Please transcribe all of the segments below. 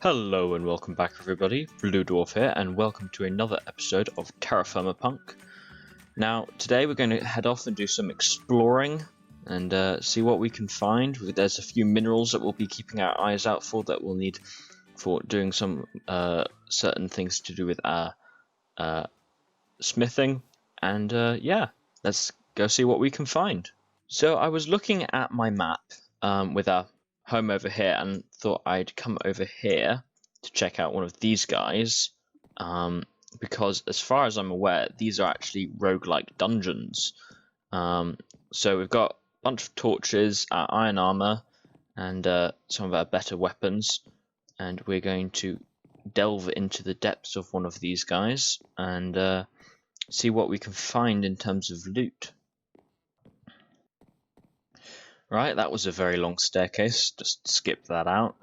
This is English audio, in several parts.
Hello and welcome back everybody, Blue Dwarf here, and welcome to another episode of TerraFirmaPunk. Now, today we're going to head off and do some exploring and see what we can find. There's a few minerals that we'll be keeping our eyes out for that we'll need for doing some certain things to do with our smithing, and yeah, let's go see what we can find. So I was looking at my map with our home over here and thought I'd come over here to check out one of these guys, because as far as I'm aware these are actually roguelike dungeons. So we've got a bunch of torches, our iron armor, and some of our better weapons, and we're going to delve into the depths of one of these guys and see what we can find in terms of loot. Right, that was a very long staircase, just skip that out.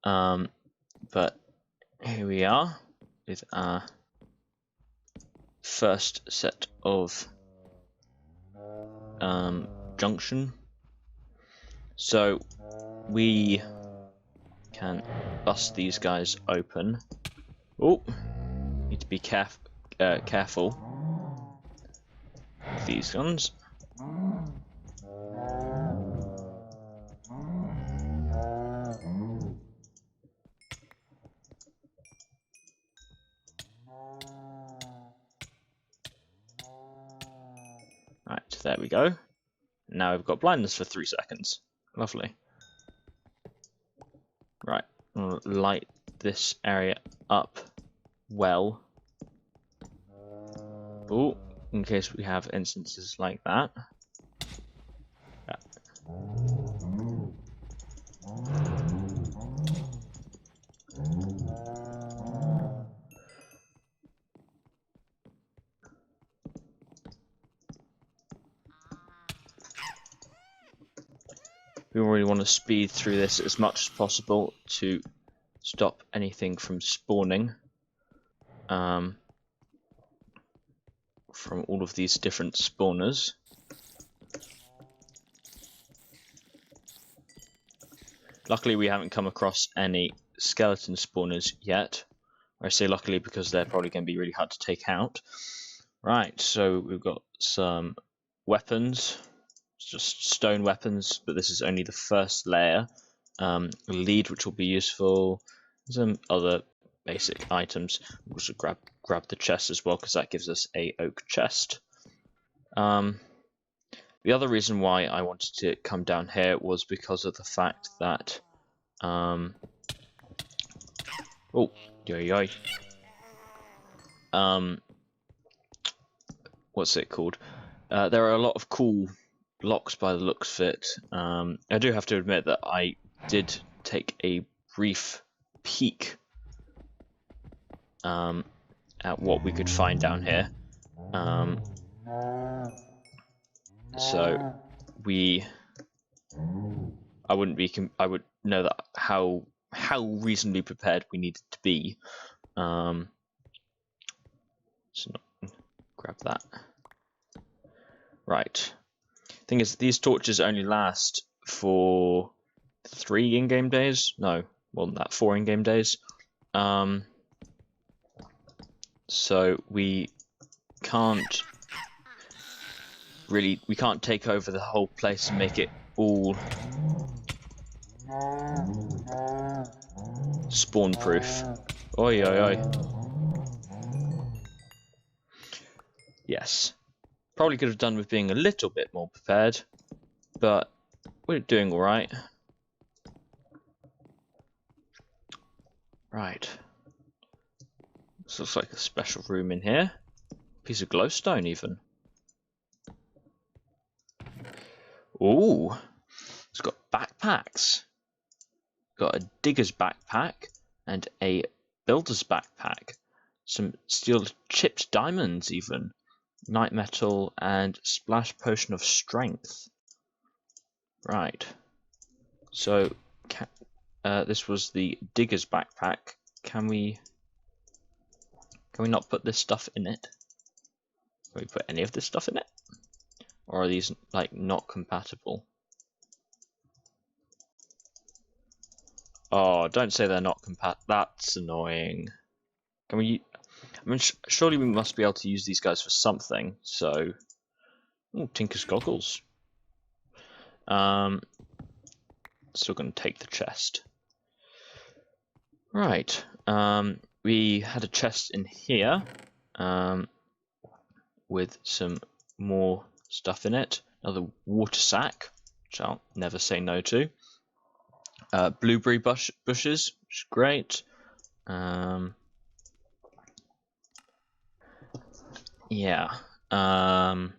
But here we are with our first set of junction. So we can bust these guys open. Oh, need to be careful with these guns. Right, there we go. Now we've got blindness for 3 seconds. Lovely. Right, I'll light this area up well. Oh, in case we have instances like that. Yeah. We really want to speed through this as much as possible to stop anything from spawning from all of these different spawners. Luckily we haven't come across any skeleton spawners yet. I say luckily because they're probably going to be really hard to take out. Right, so we've got some weapons. Just stone weapons, but this is only the first layer. Lead, which will be useful. Some other basic items. We'll also grab the chest as well, because that gives us a oak chest. The other reason why I wanted to come down here was because of the fact that what's it called? There are a lot of cool blocks by the looks of it. I do have to admit that I did take a brief peek at what we could find down here. So I would know that how reasonably prepared we needed to be. So grab that. Right. Thing is, these torches only last for 3 in-game days. No, more than that, 4 in-game days. So we can't take over the whole place and make it all spawn proof. Oi oi oi. Yes. Probably could have done with being a little bit more prepared, but we're doing alright. Right. This looks like a special room in here. Piece of glowstone even. Ooh, it's got backpacks. Got a digger's backpack and a builder's backpack. Some steel chipped diamonds even. Night metal and splash potion of strength. Right. So this was the digger's backpack. Can we not put this stuff in it? Can we put any of this stuff in it? Or are these like not compatible? Oh, don't say they're not compatible. That's annoying. Can we? I mean, surely we must be able to use these guys for something. So, ooh, Tinker's goggles. Still going to take the chest. Right. We had a chest in here, with some more stuff in it. Another water sack, which I'll never say no to. Blueberry bushes, which is great. Yeah. To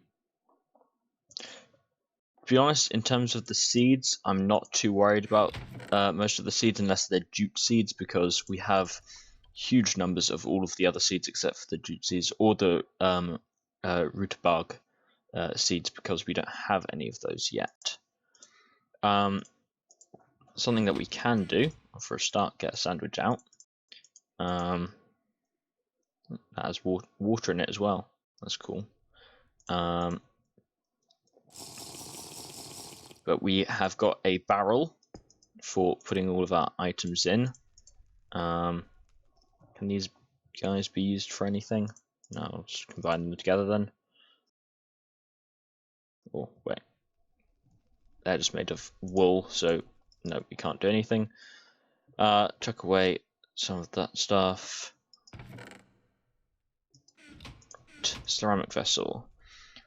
be honest, in terms of the seeds, I'm not too worried about most of the seeds unless they're jute seeds, because we have huge numbers of all of the other seeds except for the jute seeds or the rutabarg seeds, because we don't have any of those yet. Something that we can do, for a start, get a sandwich out. That has water in it as well. That's cool. But we have got a barrel for putting all of our items in. Can these guys be used for anything? No, I'll just combine them together then. Oh, wait. They're just made of wool, so no, we can't do anything. Chuck away some of that stuff. Ceramic vessel.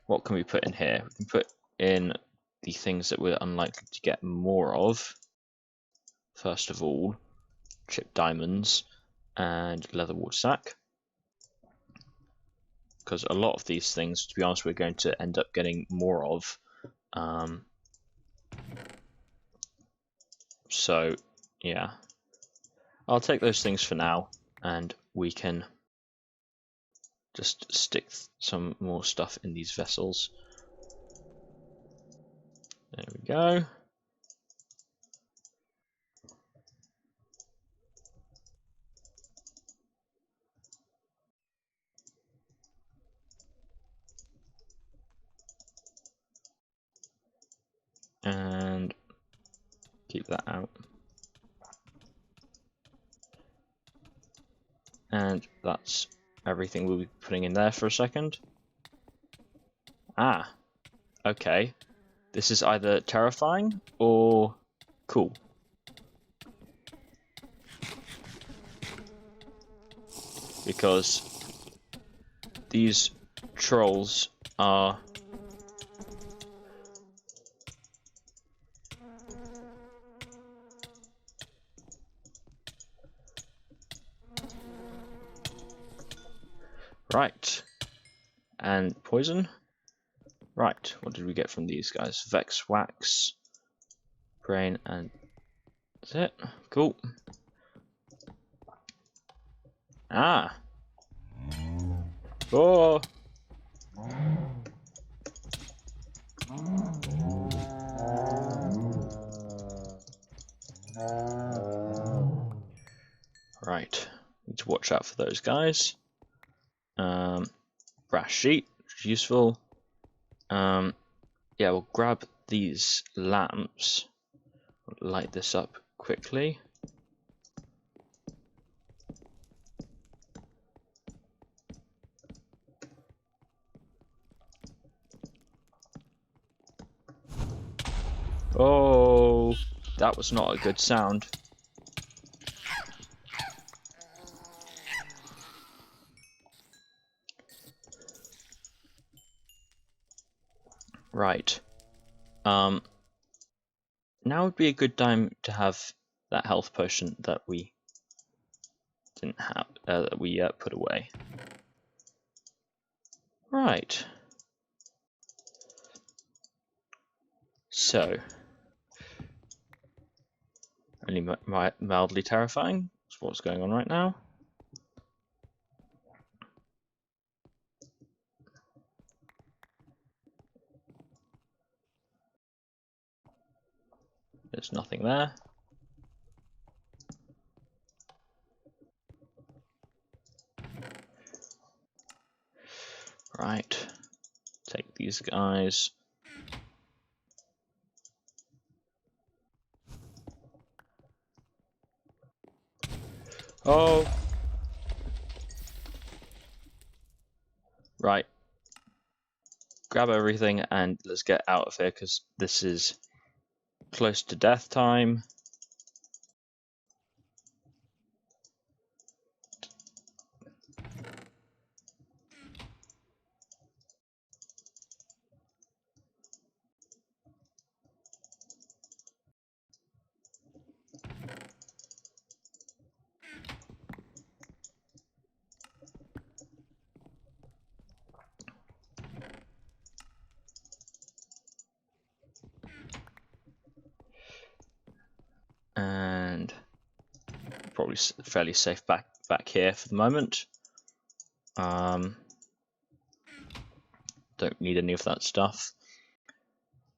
What can we put in here? We can put in the things that we're unlikely to get more of. First of all, chipped diamonds and leather water sack. Because a lot of these things, to be honest, we're going to end up getting more of. So, yeah. I'll take those things for now, and we can just stick some more stuff in these vessels. There we go. And keep that out. And that's everything we'll be putting in there for a second. Ah, okay. This is either terrifying or cool. Because these trolls are right. And poison. Right, what did we get from these guys? Vex wax, brain, and that's it. Cool. Ah. Oh. Right, need to watch out for those guys. Brass sheet, which is useful. Yeah, we'll grab these lamps. Light this up quickly. Oh, that was not a good sound. Right. Now would be a good time to have that health potion that we didn't have, that we put away. Right. So, only mildly terrifying is what's going on right now. There's nothing there. Right. Take these guys. Oh! Right. Grab everything and let's get out of here, because this is close to death time. And probably fairly safe back here for the moment. Don't need any of that stuff.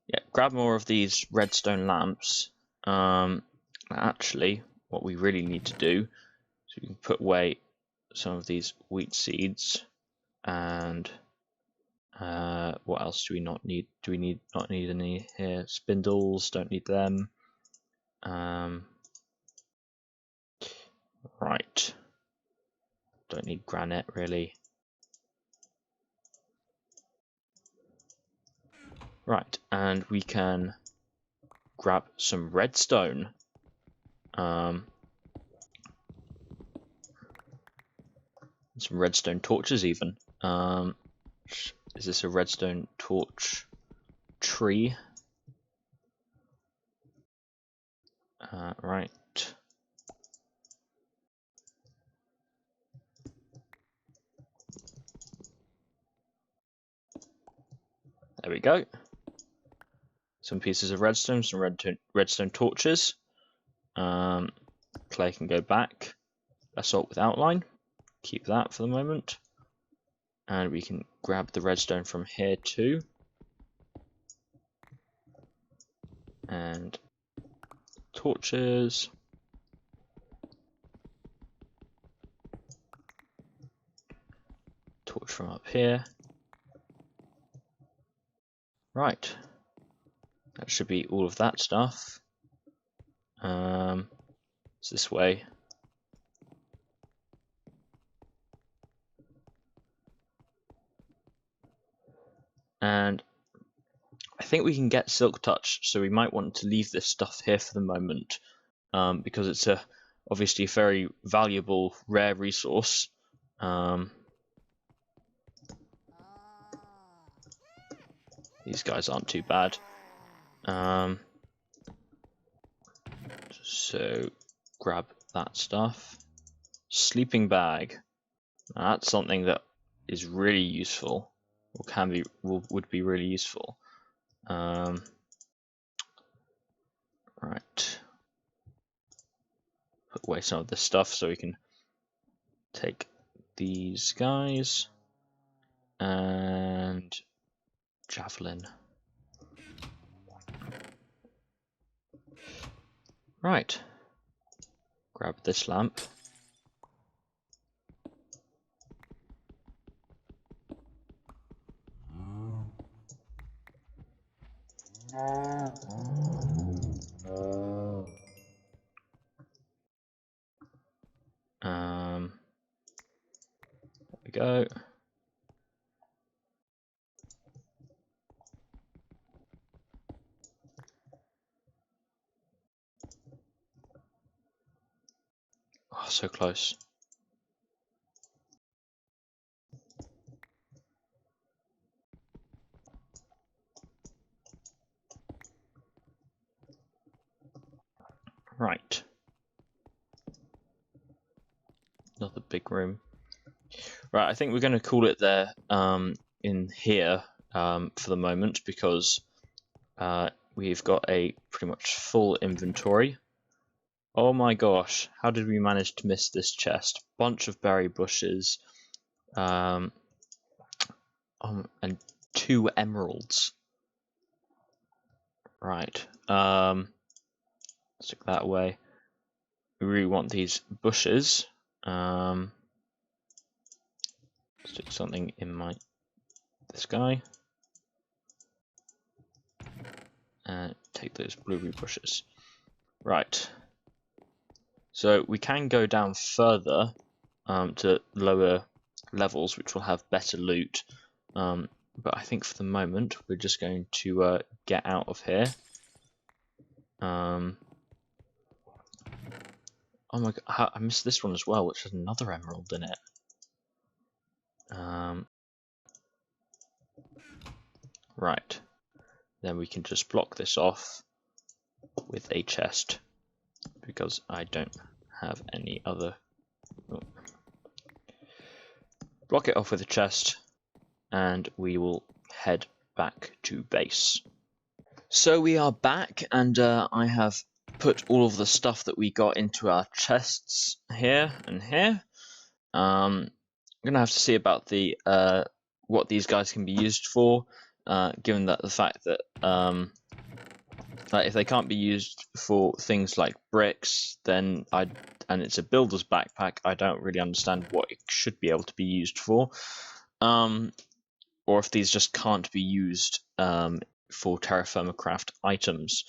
Yeah, grab more of these redstone lamps. Actually, what we really need to do is we can put away some of these wheat seeds. And what else do we not need? Do we not need any here? Spindles, don't need them. Right. Don't need granite really. Right, and we can grab some redstone. Some redstone torches even. Is this a redstone torch tree? Right. There we go. Some pieces of redstone, some redstone torches. Clay can go back. Assault with outline. Keep that for the moment. And we can grab the redstone from here too. And torches. Torch from up here. Right. That should be all of that stuff. It's this way. And I think we can get Silk Touch, so we might want to leave this stuff here for the moment, because it's obviously a very valuable, rare resource. These guys aren't too bad. So grab that stuff. Sleeping bag. Now, that's something that is really useful, or would be really useful. Right. Put away some of this stuff so we can take these guys and javelin. Right. Grab this lamp. There we go. Oh, so close. Right. Another big room. Right, I think we're going to call it there in here for the moment, because we've got a pretty much full inventory. Oh my gosh, how did we manage to miss this chest? Bunch of berry bushes, and 2 emeralds. Right, stick that away. We really want these bushes. Stick something in this guy. And take those blueberry bushes. Right. So we can go down further to lower levels, which will have better loot. But I think for the moment, we're just going to get out of here. Oh my god, I missed this one as well, which has another emerald in it. Right. Then we can just block this off with a chest, because I don't have any other. Oh. Block it off with a chest, and we will head back to base. So we are back, and I have put all of the stuff that we got into our chests here and here. I'm gonna have to see about the what these guys can be used for, given that the fact that if they can't be used for things like bricks, then and it's a builder's backpack, I don't really understand what it should be able to be used for, or if these just can't be used for TerraFirmaCraft items.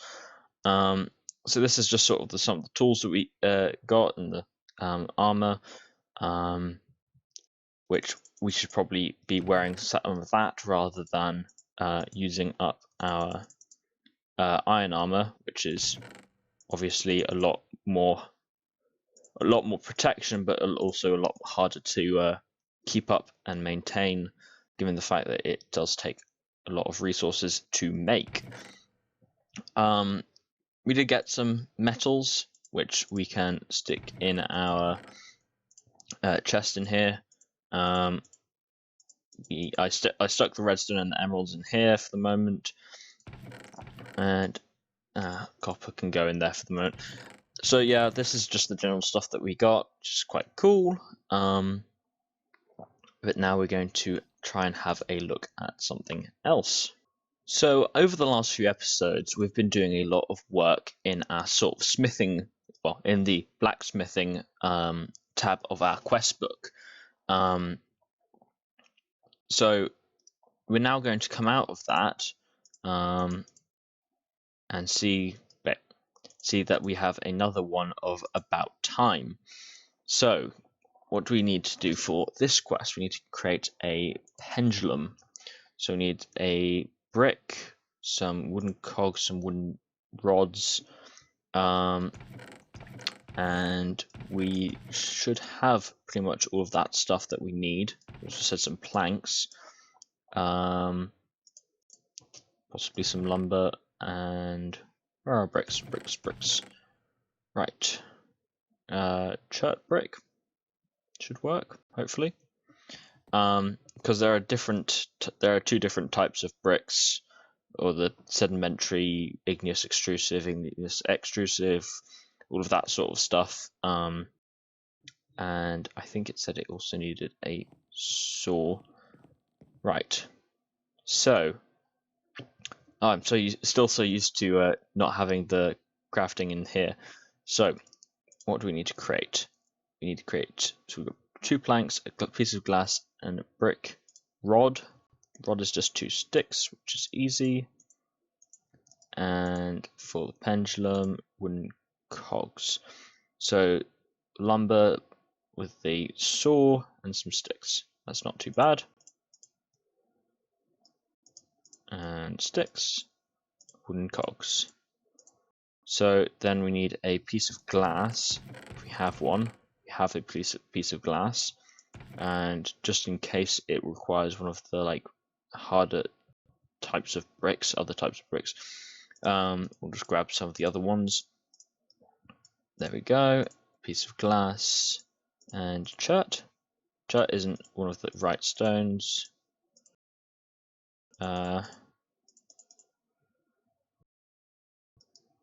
So this is just sort of some of the tools that we got, and the armor, which we should probably be wearing some of that rather than using up our iron armor, which is obviously a lot more protection, but also a lot harder to keep up and maintain, given the fact that it does take a lot of resources to make. We did get some metals, which we can stick in our chest in here. I stuck the redstone and the emeralds in here for the moment, and copper can go in there for the moment. So yeah, this is just the general stuff that we got, which is quite cool. But now we're going to try and have a look at something else. So over the last few episodes, we've been doing a lot of work in our sort of smithing, well, in the blacksmithing tab of our quest book. So we're now going to come out of that and see that we have another one of about time. So what do we need to do for this quest? We need to create a pendulum. So we need a brick, some wooden cogs, some wooden rods, and we should have pretty much all of that stuff that we need. We also said some planks, possibly some lumber, and where are bricks? Bricks. Right. Chert brick should work, hopefully. Because there are two different types of bricks, or the sedimentary, igneous extrusive, igneous extrusive, all of that sort of stuff. And I think it said it also needed a saw. Right. So I'm still so used to not having the crafting in here. So what do we need to create? We need to create. So we've got 2 planks, a piece of glass, and a brick rod. Rod is just 2 sticks, which is easy. And for the pendulum, wooden cogs. So lumber with the saw and some sticks. That's not too bad. And sticks, wooden cogs. So then we need a piece of glass. If we have one, we have a piece of glass. And just in case it requires one of the harder types of bricks, other types of bricks, we'll just grab some of the other ones. There we go. Piece of glass and chert. Chert isn't one of the right stones. Did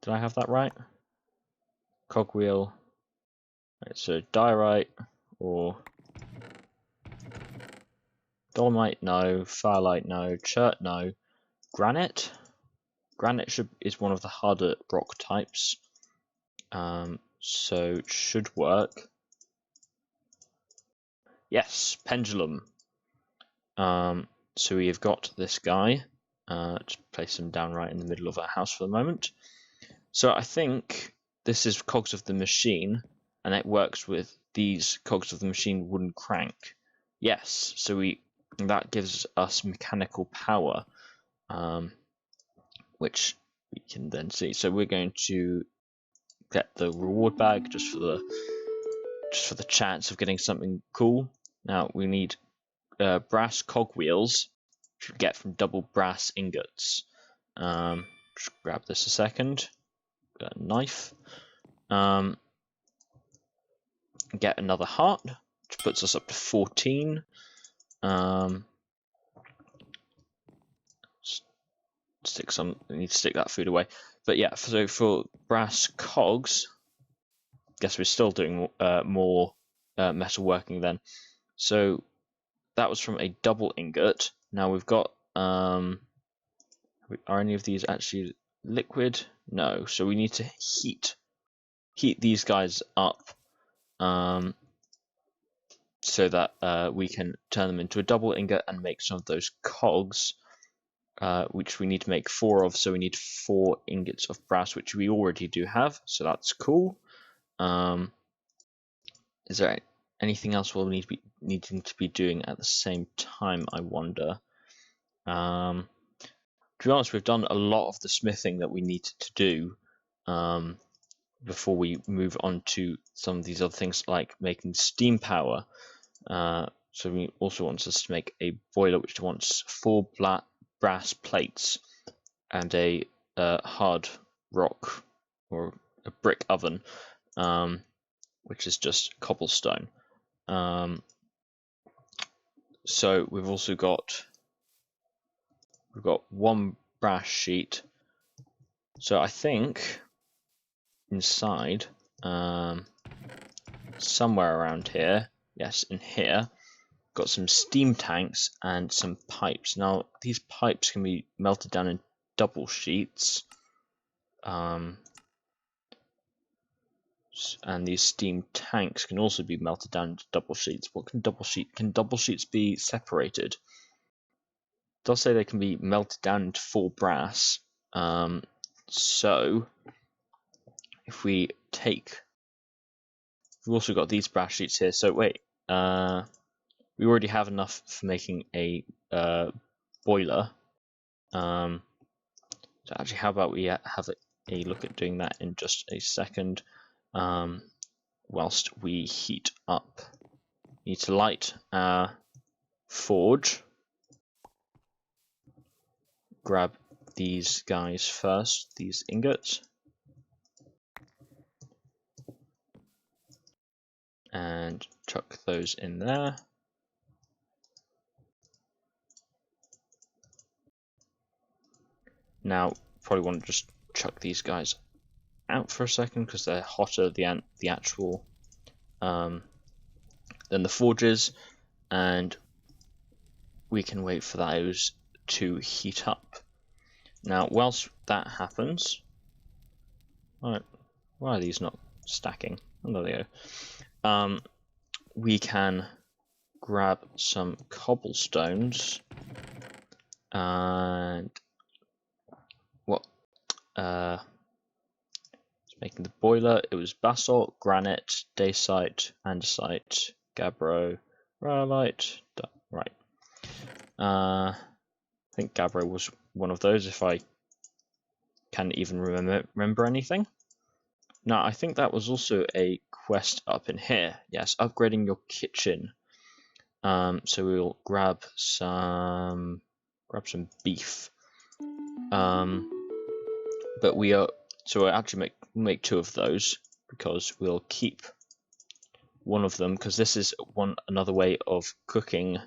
I have that right? Cogwheel. Right, so diorite or dolomite, no. Firelight, no. Chert, no. Granite. Granite is one of the harder rock types, so it should work. Yes, pendulum. So we have got this guy. Just place him down right in the middle of our house for the moment. So I think this is cogs of the machine, and it works with these cogs of the machine wooden crank. Yes, so that gives us mechanical power, which we can then see. So we're going to get the reward bag just for the chance of getting something cool. Now we need brass cogwheels, which we get from double brass ingots. Just grab this a second. Got a knife. Get another heart, which puts us up to 14. Stick some. I need to stick that food away. But yeah, so for brass cogs, guess we're still doing more metal working then. So that was from a double ingot. Now we've got. Are any of these actually liquid? No. So we need to heat these guys up, so that we can turn them into a double ingot and make some of those cogs. Which we need to make 4 of, so we need 4 ingots of brass, which we already do have, so that's cool. Is there anything else we'll needing to be doing at the same time, I wonder? To be honest, we've done a lot of the smithing that we needed to do before we move on to some of these other things, like making steam power. So we also wants us to make a boiler, which wants 4 brass plates and a hard rock or a brick oven, which is just cobblestone. So we've also got 1 brass sheet. So I think inside, somewhere around here, yes, in here, got some steam tanks and some pipes. Now these pipes can be melted down in double sheets, and these steam tanks can also be melted down into double sheets. What can double sheets be separated? It does say they can be melted down into 4 brass. So if we take, we've also got these brass sheets here. So wait, we already have enough for making a boiler. So actually, how about we have a look at doing that in just a second, whilst we heat up. We need to light our forge. Grab these guys first, these ingots. And chuck those in there. Now, probably want to just chuck these guys out for a second because they're hotter than the actual than the forges, and we can wait for those to heat up. Now, whilst that happens, why are these not stacking? Oh, there they go. We can grab some cobblestones and making the boiler. It was basalt, granite, dacite, andesite, gabbro, rhyolite. Right. I think gabbro was one of those, if I can even remember anything. Now, I think that was also a quest up in here. Yes, upgrading your kitchen. So we'll grab some beef. But we'll actually make 2 of those, because we'll keep one of them, because this is another way of cooking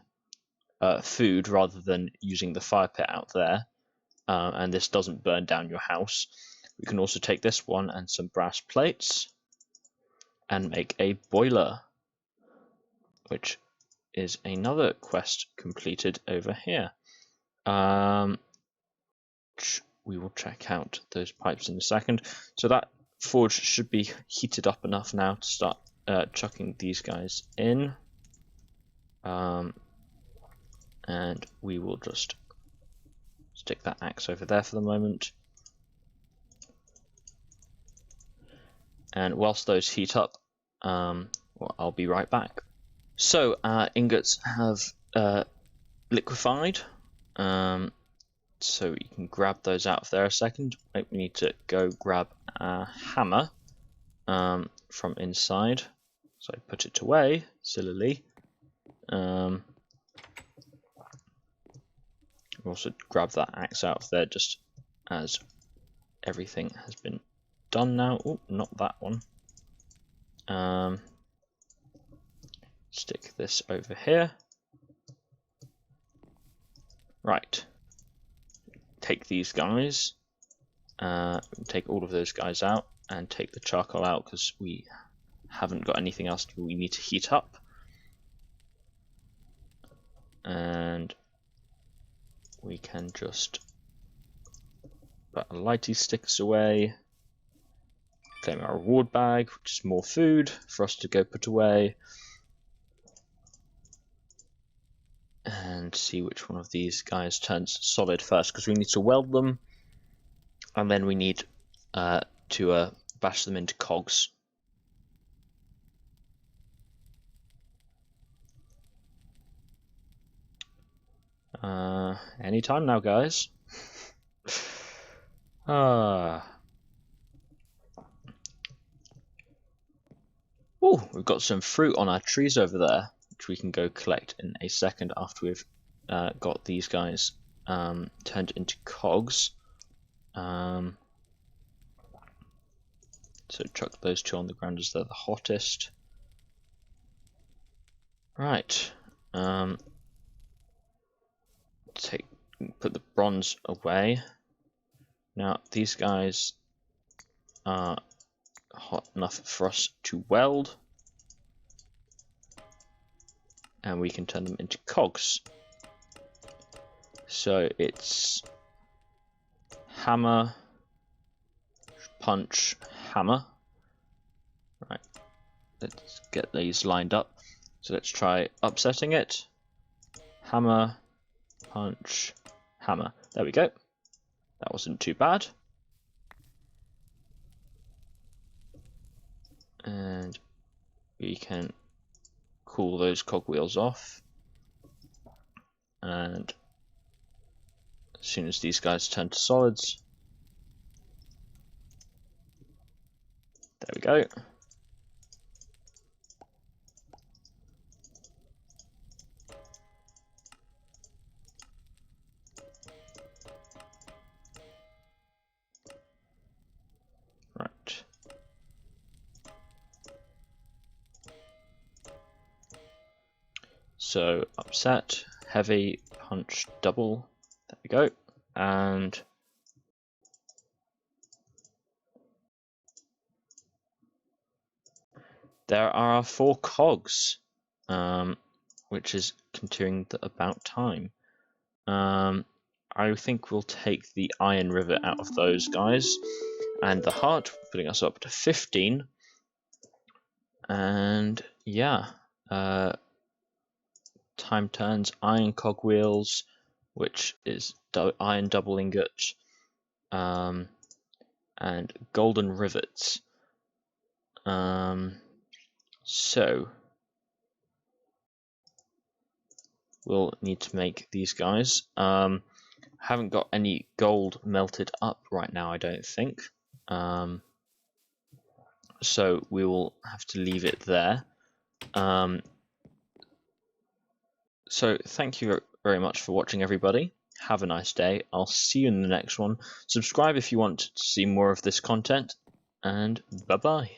food rather than using the fire pit out there, and this doesn't burn down your house. We can also take this one and some brass plates and make a boiler, which is another quest completed over here. We will check out those pipes in a second. So that forge should be heated up enough now to start chucking these guys in. And we will just stick that axe over there for the moment. And whilst those heat up, Well, I'll be right back. So our ingots have liquefied. So you can grab those out of there a second. We need to go grab a hammer from inside. So I put it away, sillily. Also grab that axe out of there just as everything has been done now. Oh, not that one. Stick this over here. Right. Take these guys. Take all of those guys out and take the charcoal out because we haven't got anything else we need to heat up. And we can just put our lighty sticks away. Claim our reward bag, which is more food for us to go put away. And see which one of these guys turns solid first, because we need to weld them, and then we need to bash them into cogs. Anytime now, guys. Oh, we've got some fruit on our trees over there, which we can go collect in a second after we've got these guys turned into cogs. So chuck those two on the ground as they're the hottest. Right. Put the bronze away. Now these guys are hot enough for us to weld, and we can turn them into cogs. So it's hammer, punch, hammer. Right, let's get these lined up. So let's try upsetting it. Hammer, punch, hammer. There we go. That wasn't too bad. And we can cool those cogwheels off. And as soon as these guys turn to solids, there we go. Right. So upset, heavy, punch, double. There we go. And there are our 4 cogs, which is continuing the about time. I think we'll take the iron rivet out of those guys, and the heart, putting us up to 15. And yeah, time turns, iron cogwheels, which is iron double ingot, and golden rivets. So we'll need to make these guys. Haven't got any gold melted up right now, I don't think. So we will have to leave it there. So thank you very much for watching, everybody. Have a nice day. I'll see you in the next one. Subscribe if you want to see more of this content, and bye-bye.